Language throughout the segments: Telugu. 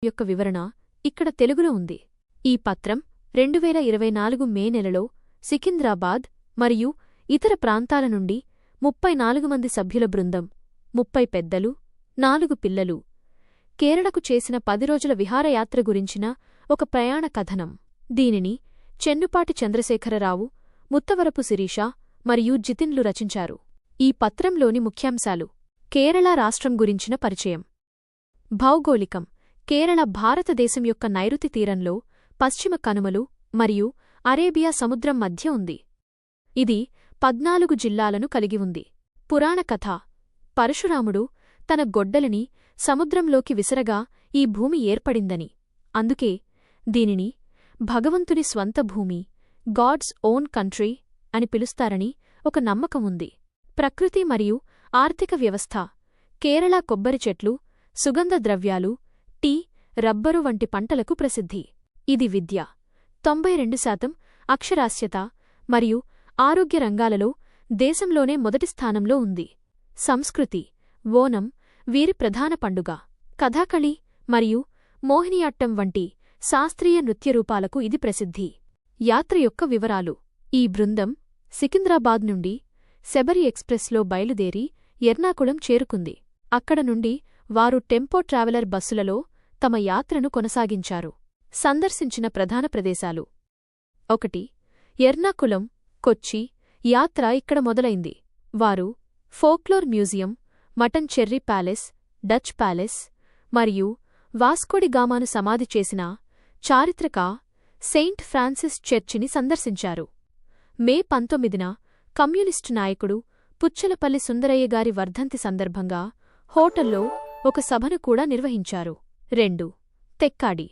యొక్క వివరణ ఇక్కడ తెలుగులో ఉంది. ఈ పత్రం 2024 మే నెలలో సికింద్రాబాద్ మరియు ఇతర ప్రాంతాల నుండి 34 మంది సభ్యుల బృందం, 30 పెద్దలు, 4 పిల్లలు, కేరళకు చేసిన 10 రోజుల విహారయాత్ర గురించిన ఒక ప్రయాణ కథనం. దీనిని చెన్నుపాటి చంద్రశేఖరరావు, ముత్తవరపు శిరీష మరియు జితిన్లు రచించారు. ఈ పత్రంలోని ముఖ్యాంశాలు: కేరళ రాష్ట్రం గురించిన పరిచయం. భౌగోళికం: కేరళ భారతదేశం యొక్క నైరుతి తీరంలో పశ్చిమ కనుమలు మరియు అరేబియా సముద్రం మధ్య ఉంది. ఇది 14 జిల్లాలను కలిగి ఉంది. పురాణ కథ: పరశురాముడు తన గొడ్డలిని సముద్రంలోకి విసరగా ఈ భూమి ఏర్పడిందని, అందుకే దీనిని భగవంతుని స్వంత భూమి, గాడ్స్ ఓన్ కంట్రీ అని పిలుస్తారని ఒక నమ్మకం ఉంది. ప్రకృతి మరియు ఆర్థిక వ్యవస్థ: కేరళ కొబ్బరి చెట్లు, సుగంధ ద్రవ్యాలు, టీ, రబ్బరు వంటి పంటలకు ప్రసిద్ధి. ఇది విద్య: 92% అక్షరాస్యత మరియు ఆరోగ్య రంగాలలో దేశంలోనే మొదటి స్థానంలో ఉంది. సంస్కృతి: ఓనం వీరి ప్రధాన పండుగ. కథాకళి మరియు మోహినియాట్టం వంటి శాస్త్రీయ నృత్యరూపాలకు ఇది ప్రసిద్ధి. యాత్ర యొక్క వివరాలు: ఈ బృందం సికింద్రాబాద్ నుండి శబరి ఎక్స్ప్రెస్లో బయలుదేరి ఎర్నాకుళం చేరుకుంది. అక్కడ నుండి వారు టెంపో ట్రావెలర్ బస్సులలో తమ యాత్రను కొనసాగించారు. సందర్శించిన ప్రధాన ప్రదేశాలు: 1. ఎర్నాకుళం, కొచ్చి. యాత్ర ఇక్కడ మొదలైంది. వారు folklore museum, mutton cherry palace, Dutch palace మరియు వాస్కోడిగామాను సమాధి చేసిన చారిత్రక సెయింట్ ఫ్రాన్సిస్ చర్చిని సందర్శించారు. మే 19న కమ్యూనిస్టు నాయకుడు పుచ్చలపల్లి సుందరయ్యగారి వర్ధంతి సందర్భంగా హోటల్లో ఒక సభను కూడా నిర్వహించారు. 2. తెక్కాడి.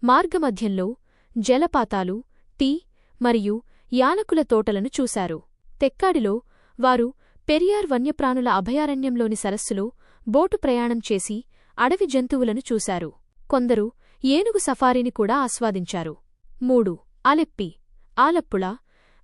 మార్గమధ్యంలో జలపాతాలు, టీ మరియు యాలకుల తోటలను చూశారు. తెక్కాడిలో వారు పెరియార్ వన్యప్రాణుల అభయారణ్యంలోని సరస్సులో బోటు ప్రయాణం చేసి అడవి జంతువులను చూశారు. కొందరు ఏనుగు సఫారీని కూడా ఆస్వాదించారు. 3. Alleppey. Alappuzha,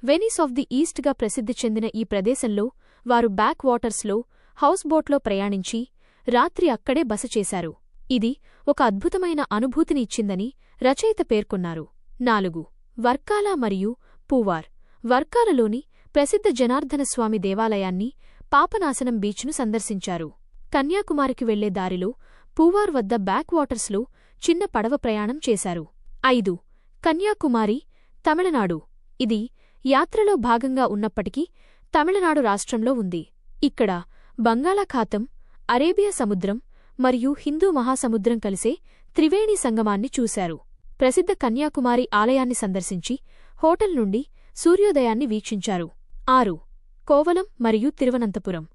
Venice of the ఈస్ట్గా ప్రసిద్ధి చెందిన ఈ ప్రదేశంలో వారు బ్యాక్ వాటర్స్లో హౌస్ బోట్లో ప్రయాణించి రాత్రి అక్కడే బస చేశారు. ఇది ఒక అద్భుతమైన అనుభూతిని ఇచ్చిందని రచయిత పేర్కొన్నారు. 4. వర్కాల మరియు పూవార్. వర్కాలలోని ప్రసిద్ధ జనార్దనస్వామి దేవాలయాన్ని, పాపనాశనం బీచ్ను సందర్శించారు. కన్యాకుమారికి వెళ్లే దారిలో పూవార్ వద్ద బ్యాక్ వాటర్స్లో చిన్న పడవ ప్రయాణం చేశారు. 5. కన్యాకుమారి, తమిళనాడు. ఇది యాత్రలో భాగంగా ఉన్నప్పటికీ తమిళనాడు రాష్ట్రంలో ఉంది. ఇక్కడ బంగాళాఖాతం, అరేబియా సముద్రం మరియు హిందూ మహాసముద్రం కలిసే త్రివేణి సంగమాన్ని చూశారు. ప్రసిద్ధ కన్యాకుమారి ఆలయాన్ని సందర్శించి హోటల్ నుండి సూర్యోదయాన్ని వీక్షించారు. 6. కోవలం మరియు తిరువనంతపురం.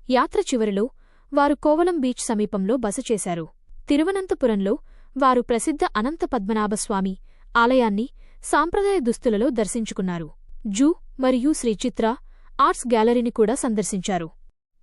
యాత్ర చివరిలో వారు కోవలం బీచ్ సమీపంలో బస చేశారు. తిరువనంతపురంలో వారు ప్రసిద్ధ అనంత పద్మనాభస్వామి ఆలయాన్ని సాంప్రదాయ దుస్తులలో దర్శించుకున్నారు. జూ మరియు శ్రీచిత్ర ఆర్ట్స్ గ్యాలరీని కూడా సందర్శించారు.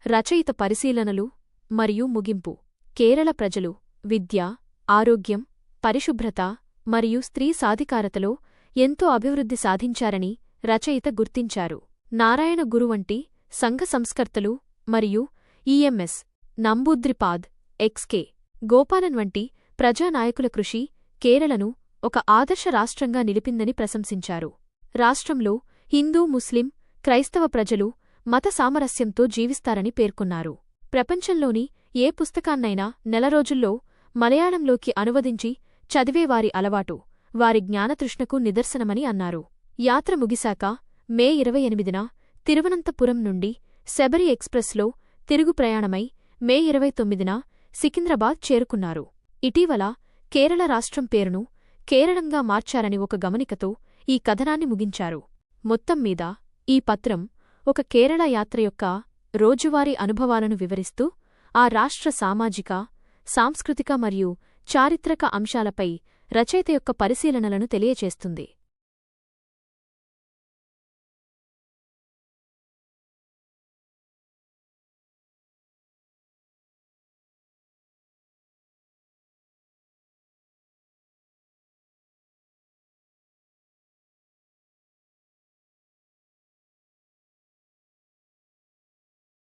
రచయిత పరిశీలనలు మరియు ముగింపు: కేరళ ప్రజలు విద్య, ఆరోగ్యం, పరిశుభ్రత మరియు స్త్రీ సాధికారతలో ఎంతో అభివృద్ధి సాధించారని రచయిత గుర్తించారు. నారాయణ గురు వంటి సంఘ సంస్కర్తలు మరియు ఈఎంఎస్ నంబూద్రిపాద్, ఎక్స్కే గోపాలన్ వంటి ప్రజానాయకుల కృషి కేరళను ఒక ఆదర్శ రాష్ట్రంగా నిలిపిందని ప్రశంసించారు. రాష్ట్రంలో హిందూ, ముస్లిం, క్రైస్తవ ప్రజలు మత సామరస్యంతో జీవిస్తారని పేర్కొన్నారు. ప్రపంచంలోని ఏ పుస్తకాన్నైనా నెల రోజుల్లో మలయాళంలోకి అనువదించి చదివేవారి అలవాటు వారి జ్ఞానతృష్ణకు నిదర్శనమని అన్నారు. యాత్ర ముగిశాక మే 28న తిరువనంతపురం నుండి శబరి ఎక్స్ప్రెస్లో తిరుగు ప్రయాణమై మే 29న సికింద్రాబాద్ చేరుకున్నారు. ఇటీవల కేరళ రాష్ట్రం పేరును కేరళంగా మార్చారని ఒక గమనికతో ఈ కథనాన్ని ముగించారు. మొత్తం మీద ఈ పత్రం ఒక కేరళ యాత్ర యొక్క రోజువారీ అనుభవాలను వివరిస్తూ ఆ రాష్ట్ర సామాజిక, సాంస్కృతిక మరియు చారిత్రక అంశాలపై రచయిత యొక్క పరిశీలనలను తెలియచేస్తుంది.